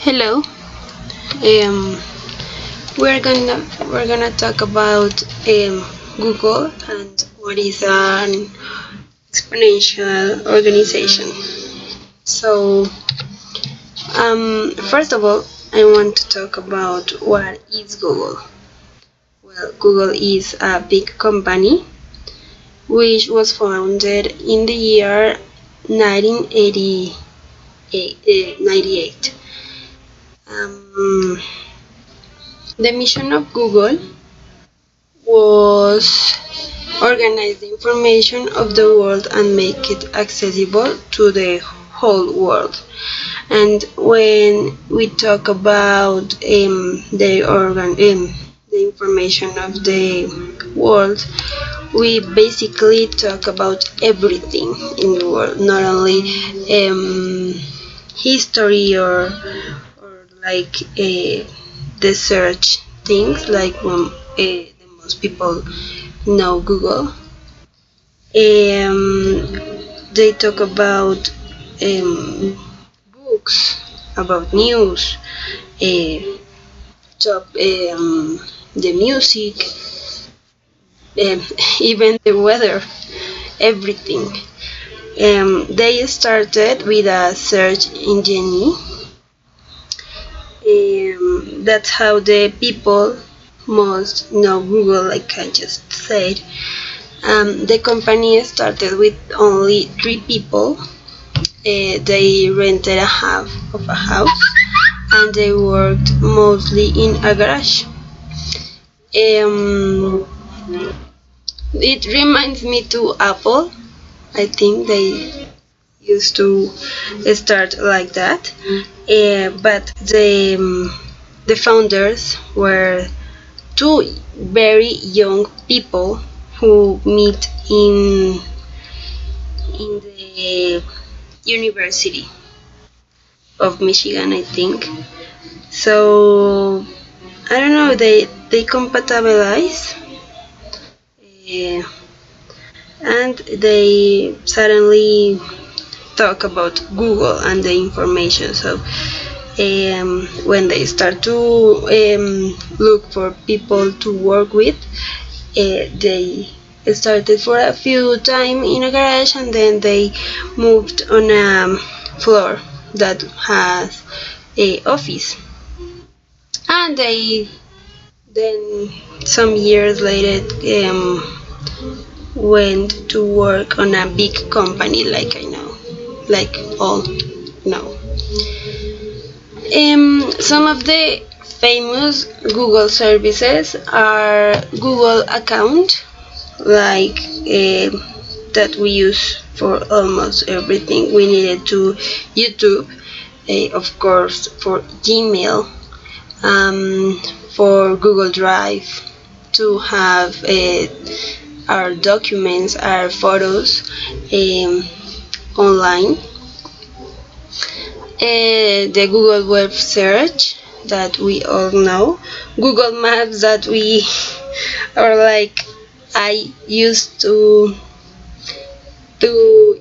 Hello. Um, we're gonna talk about Google and what is an exponential organization. So, first of all, I want to talk about what is Google. Well, Google is a big company which was founded in the year 1998. Um, the mission of Google was organize the information of the world and make it accessible to the whole world. And when we talk about the information of the world, we basically talk about everything in the world, not only history or like the search things like the most people know Google. They talk about books, about news, uh, top the music, um, even the weather, everything. They started with a search engine. That's how the people most know Google, like I just said. The company started with only 3 people. They rented a half of a house and they worked mostly in a garage. Um, it reminds me to Apple. I think they used to start like that. But the founders were two very young people who meet in the University of Michigan, I think. So I don't know. They compatibilize, uh, and they suddenly talk about Google and the information. So when they start to look for people to work with, they started for a few time in a garage and then they moved on a floor that has a office, and they then some years later went to work on a big company, like I know, like all know. Some of the famous Google services are Google account, like that we use for almost everything. We needed to YouTube, of course, for Gmail, for Google Drive, to have our documents, our photos online. The Google web search that we all know, Google Maps that we are like, I used to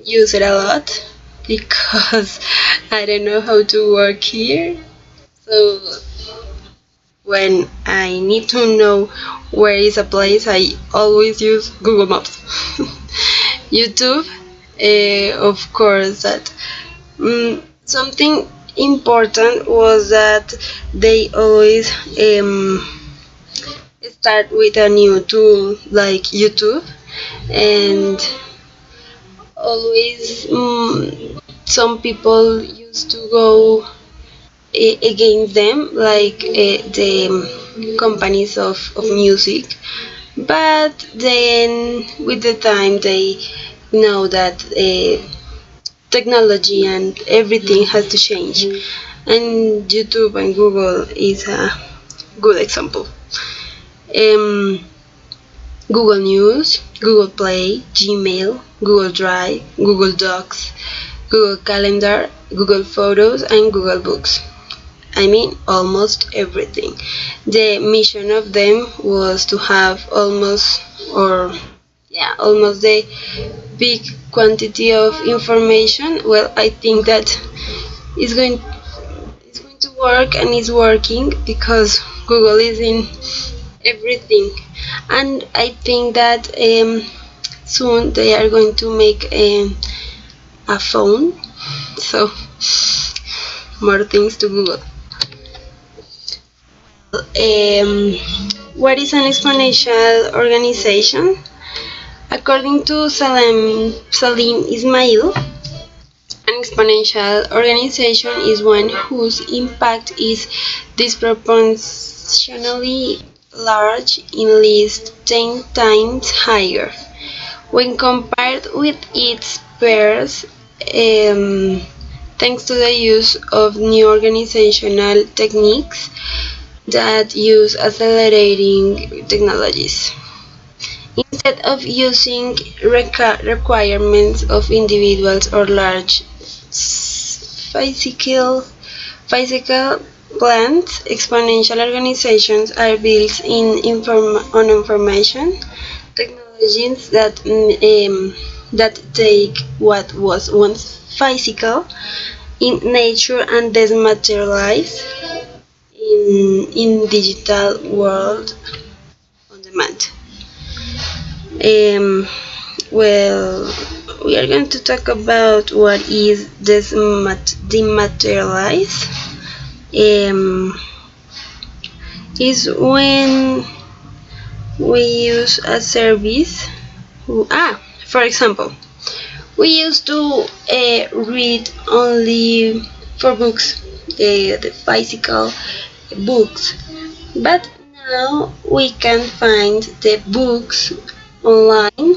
use it a lot because I don't know how to work here. So when I need to know where is a place, I always use Google Maps. YouTube, of course, that something important was that they always start with a new tool like YouTube, and always some people used to go against them, like the companies of music, but then with the time they know that technology and everything has to change, and YouTube and Google is a good example. um, Google News, Google Play, Gmail, Google Drive, Google Docs, Google Calendar, Google Photos, and Google Books. I mean, almost everything. The mission of them was to have almost the big quantity of information. Well, I think that it's going to work and is working because Google is in everything, and I think that soon they are going to make a phone, so more things to Google. What is an exponential organization? According to Salim Ismail, an exponential organization is one whose impact is disproportionately large, at least 10 times higher, when compared with its peers, thanks to the use of new organizational techniques that use accelerating technologies. Instead of using requirements of individuals or large physical plants, exponential organizations are built on information technologies that take what was once physical in nature and dematerialize in digital world on demand. Well, we are going to talk about what is dematerialize. Is when we use a service. For example, we used to read only for books, the physical books, but now we can find the books online,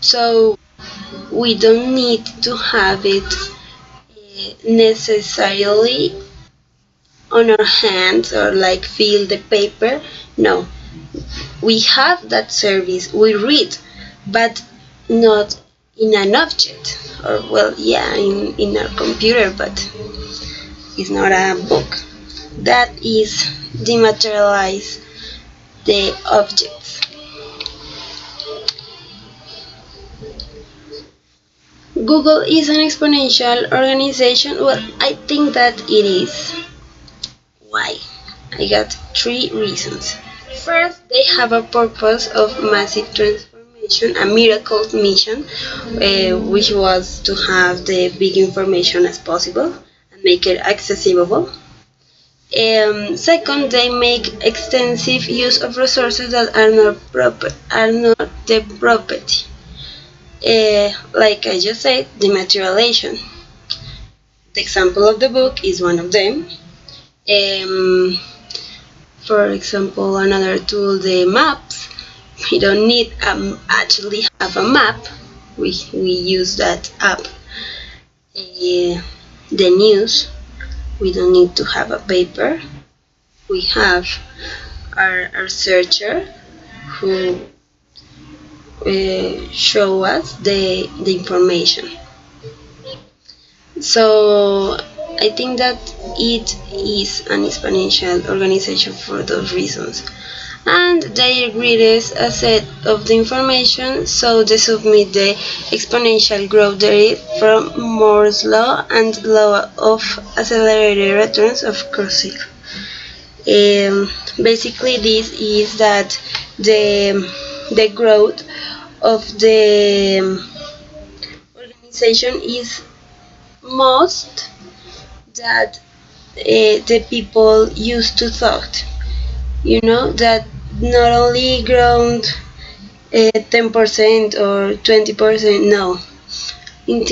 so we don't need to have it necessarily on our hands or like feel the paper. No, we have that service, we read, but not in an object, or well, yeah, in our computer, but it's not a book. That is dematerialize the objects. Google is an exponential organization. Well, I think that it is. Why? I got 3 reasons. First, they have a purpose of massive transformation, a miracle mission, which was to have the big information as possible and make it accessible. Second, they make extensive use of resources that are not the property. Like I just said, dematerialization. The example of the book is one of them. For example, another tool, the maps. We don't need actually have a map. We use that app. The news. We don't need to have a paper. We have our searcher who show us the information. So I think that it is an exponential organization for those reasons. And they read a set of the information, so they submit the exponential growth rate from Moore's law and law of accelerated returns of Kurzweil. Basically, this is that the growth of the organization is most that the people used to thought. You know, that not only grown 10% or 20%, no. In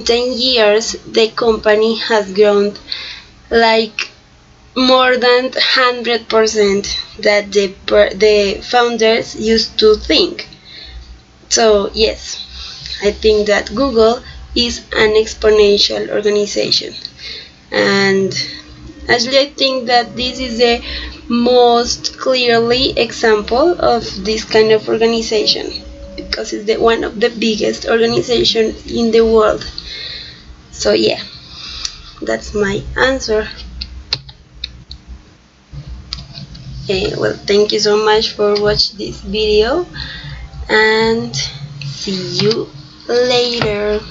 10 years, the company has grown like more than 100% that the founders used to think. So yes, I think that Google is an exponential organization, and actually I think that this is the most clearly example of this kind of organization, because it's one of the biggest organizations in the world. So yeah, that's my answer. Well, thank you so much for watching this video, and see you later.